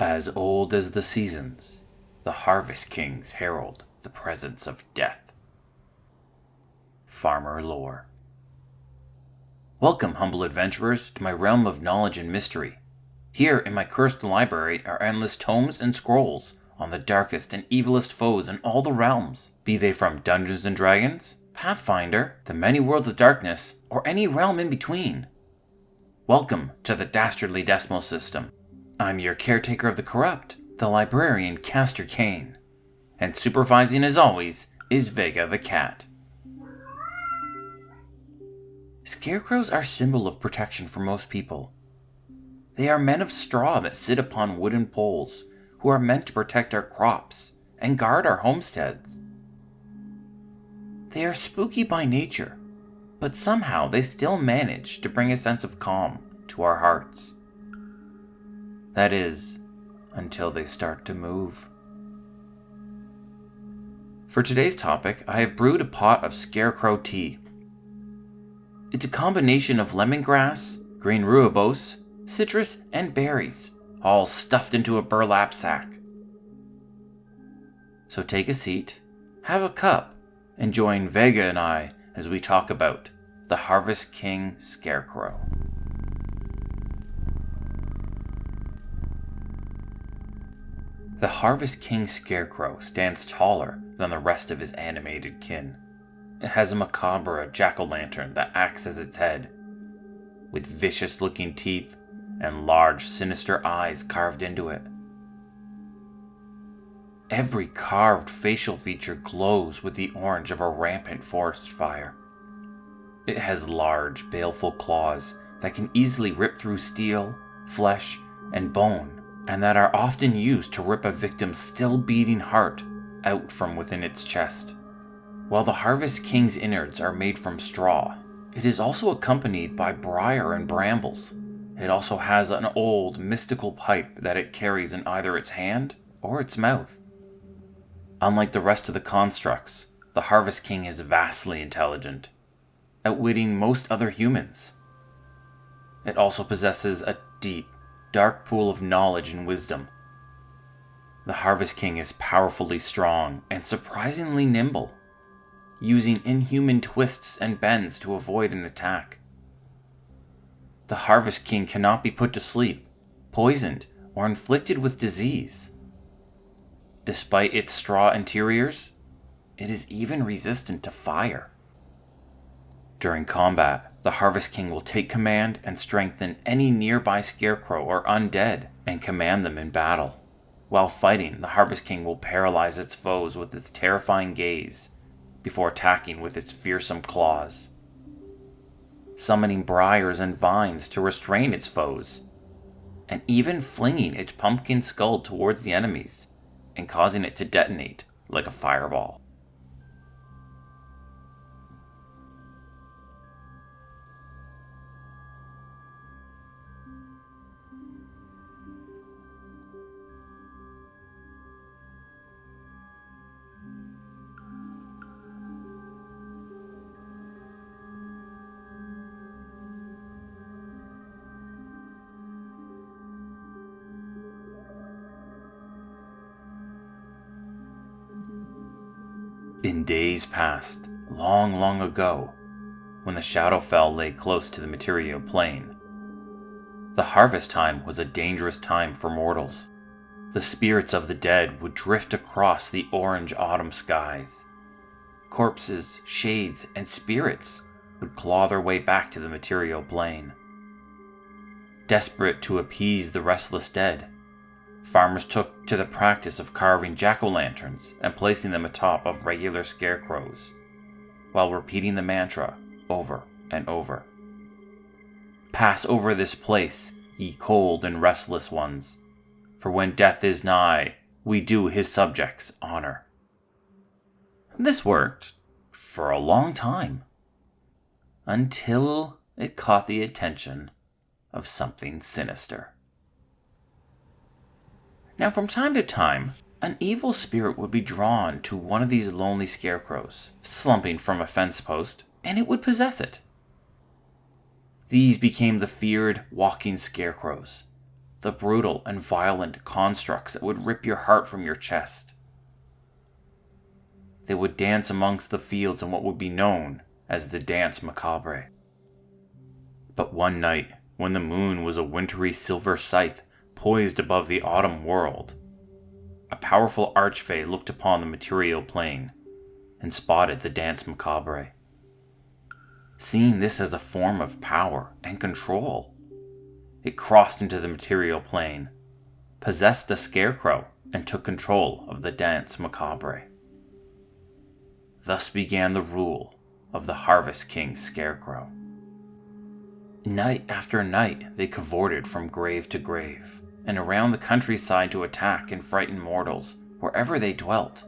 As old as the seasons, the Harvest Kings herald the presence of death. Farmer lore. Welcome, humble adventurers, to my realm of knowledge and mystery. Here in my cursed library are endless tomes and scrolls on the darkest and evilest foes in all the realms, be they from Dungeons & Dragons, Pathfinder, the many worlds of darkness, or any realm in between. Welcome to the Dastardly decimal system. I'm your caretaker of the corrupt, the librarian Castor Cain, and supervising as always is Vega the cat. Scarecrows are a symbol of protection for most people. They are men of straw that sit upon wooden poles who are meant to protect our crops and guard our homesteads. They are spooky by nature, but somehow they still manage to bring a sense of calm to our hearts. That is, until they start to move. For today's topic, I have brewed a pot of Scarecrow Tea. It's a combination of lemongrass, green rooibos, citrus, and berries, all stuffed into a burlap sack. So take a seat, have a cup, and join Vega and I as we talk about the Harvest King Scarecrow. The Harvest King Scarecrow stands taller than the rest of his animated kin. It has a macabre jack-o'-lantern that acts as its head, with vicious-looking teeth and large, sinister eyes carved into it. Every carved facial feature glows with the orange of a rampant forest fire. It has large, baleful claws that can easily rip through steel, flesh, and bone, and that are often used to rip a victim's still-beating heart out from within its chest. While the Harvest King's innards are made from straw, it is also accompanied by briar and brambles. It also has an old, mystical pipe that it carries in either its hand or its mouth. Unlike the rest of the constructs, the Harvest King is vastly intelligent, outwitting most other humans. It also possesses a deep, dark pool of knowledge and wisdom. The Harvest King is powerfully strong and surprisingly nimble, using inhuman twists and bends to avoid an attack. The Harvest King cannot be put to sleep, poisoned, or inflicted with disease. Despite its straw interiors, it is even resistant to fire. During combat, the Harvest King will take command and strengthen any nearby scarecrow or undead and command them in battle. While fighting, the Harvest King will paralyze its foes with its terrifying gaze before attacking with its fearsome claws, summoning briars and vines to restrain its foes, and even flinging its pumpkin skull towards the enemies and causing it to detonate like a fireball. In days past, long, long ago, when the Shadowfell lay close to the material plane, the harvest time was a dangerous time for mortals. The spirits of the dead would drift across the orange autumn skies. Corpses, shades, and spirits would claw their way back to the material plane. Desperate to appease the restless dead, farmers took to the practice of carving jack-o'-lanterns and placing them atop of regular scarecrows, while repeating the mantra over and over. "Pass over this place, ye cold and restless ones, for when death is nigh, we do his subjects honor." This worked for a long time, until it caught the attention of something sinister. Now, from time to time, an evil spirit would be drawn to one of these lonely scarecrows, slumping from a fence post, and it would possess it. These became the feared walking scarecrows, the brutal and violent constructs that would rip your heart from your chest. They would dance amongst the fields in what would be known as the Dance Macabre. But one night, when the moon was a wintry silver scythe poised above the autumn world, a powerful archfey looked upon the material plane and spotted the Dance Macabre. Seeing this as a form of power and control, it crossed into the material plane, possessed a scarecrow, and took control of the Dance Macabre. Thus began the rule of the Harvest King Scarecrow. Night after night they cavorted from grave to grave, and around the countryside to attack and frighten mortals wherever they dwelt,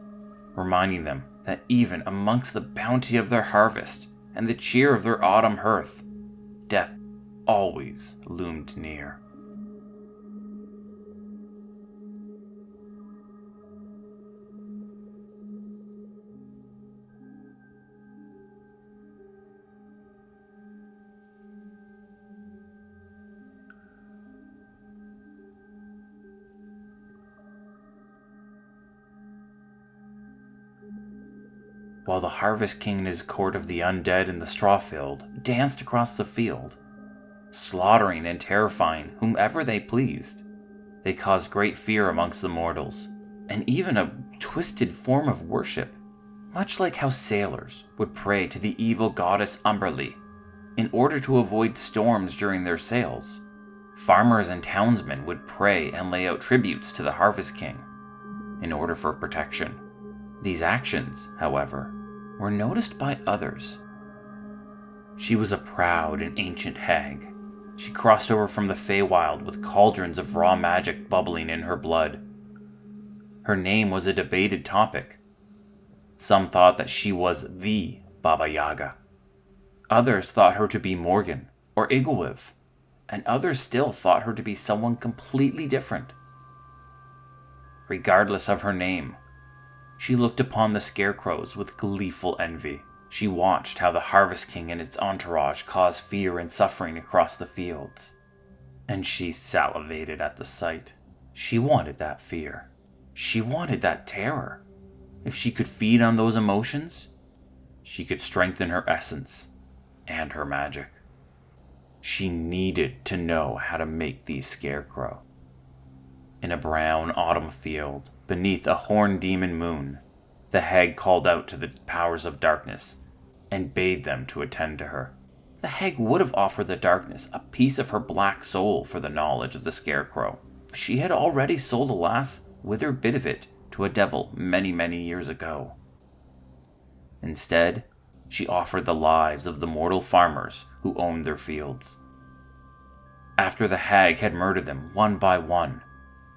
reminding them that even amongst the bounty of their harvest and the cheer of their autumn hearth, death always loomed near. While the Harvest King and his court of the undead in the straw field danced across the field, slaughtering and terrifying whomever they pleased, they caused great fear amongst the mortals, and even a twisted form of worship, much like how sailors would pray to the evil goddess Umberlee in order to avoid storms during their sails. Farmers and townsmen would pray and lay out tributes to the Harvest King in order for protection. These actions, however, were noticed by others. She was a proud and ancient hag. She crossed over from the Feywild with cauldrons of raw magic bubbling in her blood. Her name was a debated topic. Some thought that she was the Baba Yaga. Others thought her to be Morgan or Igilwiv, and others still thought her to be someone completely different. Regardless of her name, she looked upon the scarecrows with gleeful envy. She watched how the Harvest King and its entourage caused fear and suffering across the fields, and she salivated at the sight. She wanted that fear. She wanted that terror. If she could feed on those emotions, she could strengthen her essence and her magic. She needed to know how to make these scarecrow. In a brown autumn field, beneath a horned demon moon, the hag called out to the powers of darkness and bade them to attend to her. The hag would have offered the darkness a piece of her black soul for the knowledge of the scarecrow. She had already sold a last withered bit of it to a devil many, many years ago. Instead, she offered the lives of the mortal farmers who owned their fields. After the hag had murdered them one by one,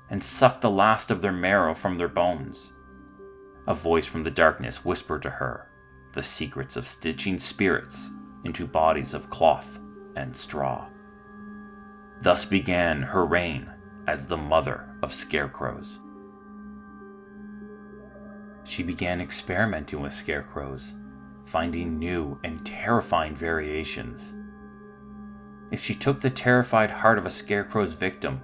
and sucked the last of their marrow from their bones, a voice from the darkness whispered to her the secrets of stitching spirits into bodies of cloth and straw. Thus began her reign as the mother of scarecrows. She began experimenting with scarecrows, finding new and terrifying variations. If she took the terrified heart of a scarecrow's victim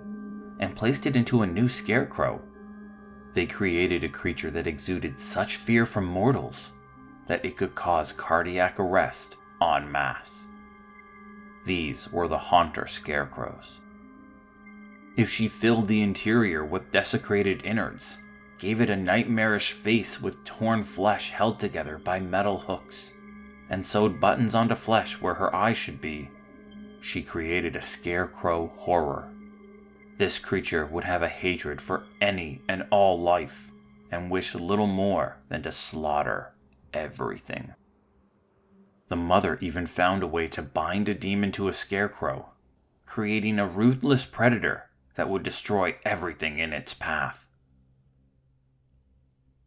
and placed it into a new scarecrow, they created a creature that exuded such fear from mortals that it could cause cardiac arrest en masse. These were the Haunter Scarecrows. If she filled the interior with desecrated innards, gave it a nightmarish face with torn flesh held together by metal hooks, and sewed buttons onto flesh where her eyes should be, she created a scarecrow horror. This creature would have a hatred for any and all life, and wish little more than to slaughter everything. The mother even found a way to bind a demon to a scarecrow, creating a ruthless predator that would destroy everything in its path.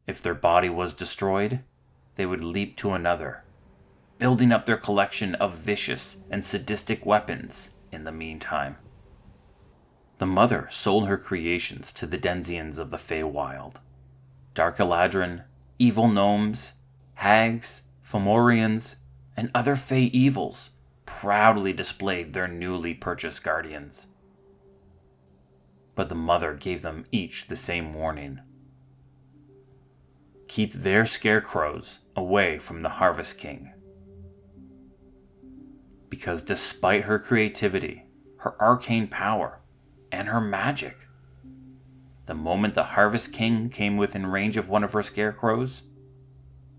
If their body was destroyed, they would leap to another, building up their collection of vicious and sadistic weapons in the meantime. The mother sold her creations to the denizens of the Feywild. Dark Eladrin, evil gnomes, hags, Fomorians, and other Fey evils proudly displayed their newly purchased guardians. but the mother gave them each the same warning. Keep their scarecrows away from the Harvest King. Because despite her creativity, her arcane power, and her magic, the moment the Harvest King came within range of one of her scarecrows,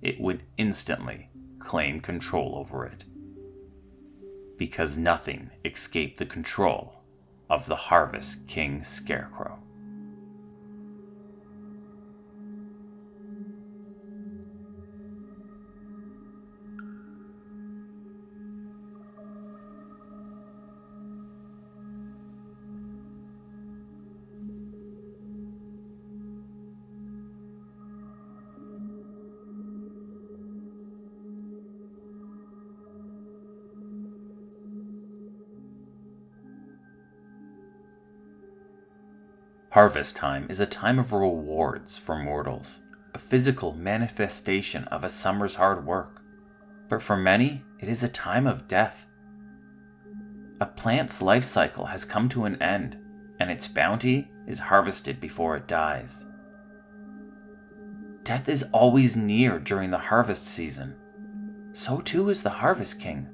it would instantly claim control over it. Because nothing escaped the control of the Harvest King Scarecrow. Harvest time is a time of rewards for mortals, a physical manifestation of a summer's hard work. But for many, it is a time of death. A plant's life cycle has come to an end, and its bounty is harvested before it dies. Death is always near during the harvest season. So too is the Harvest King.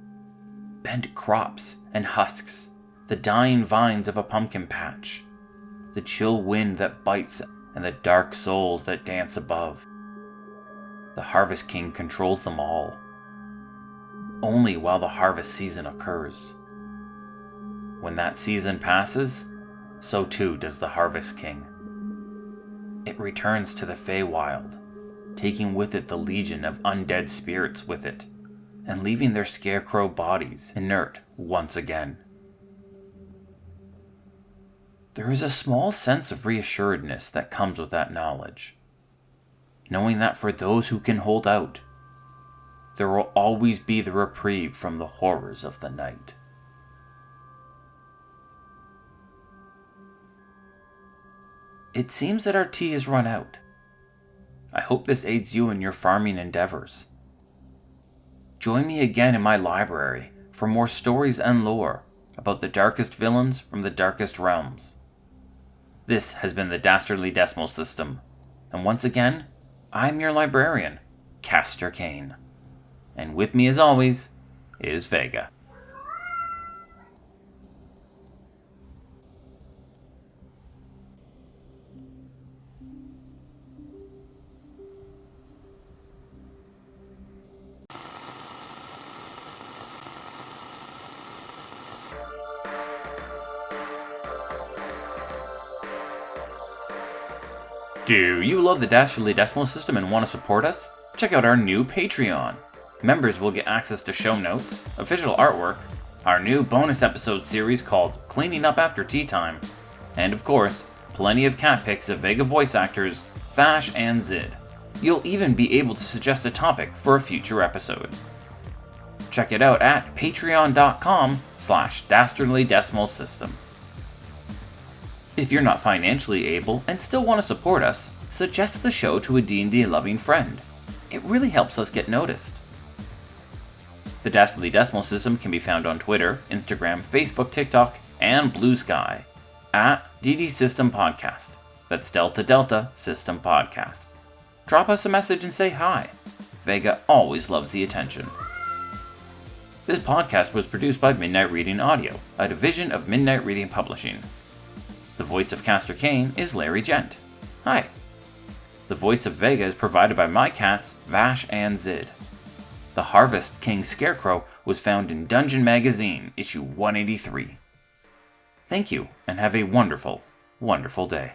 Bent crops and husks, the dying vines of a pumpkin patch, the chill wind that bites, and the dark souls that dance above. The Harvest King controls them all, only while the harvest season occurs. When that season passes, so too does the Harvest King. It returns to the Feywild, taking with it the legion of undead spirits with it, and leaving their scarecrow bodies inert once again. There is a small sense of reassuredness that comes with that knowledge, knowing that for those who can hold out, there will always be the reprieve from the horrors of the night. It seems that our tea has run out. I hope this aids you in your farming endeavors. Join me again in my library for more stories and lore about the darkest villains from the darkest realms. This has been the Dastardly Decimal System, and once again, I'm your librarian, Castor Cain. And with me as always is Vega. Do you love the Dastardly Decimal System and want to support us? Check out our new Patreon. Members will get access to show notes, official artwork, our new bonus episode series called Cleaning Up After Tea Time, and of course, plenty of cat pics of Vega voice actors Vash and Zid. You'll even be able to suggest a topic for a future episode. Check it out at patreon.com/Dastardly Decimal System. If you're not financially able and still want to support us, suggest the show to a D&D loving friend. It really helps us get noticed. The Dastardly Decimal System can be found on Twitter, Instagram, Facebook, TikTok, and Blue Sky at DD System Podcast. That's Delta Delta System Podcast. Drop us a message and say hi. Vega always loves the attention. This podcast was produced by Midnight Reading Audio, a division of Midnight Reading Publishing. The voice of Castor Cain is Larry Gent. Hi. The voice of Vega is provided by my cats, Vash and Zid. The Harvest King Scarecrow was found in Dungeon Magazine, issue 183. Thank you, and have a wonderful, wonderful day.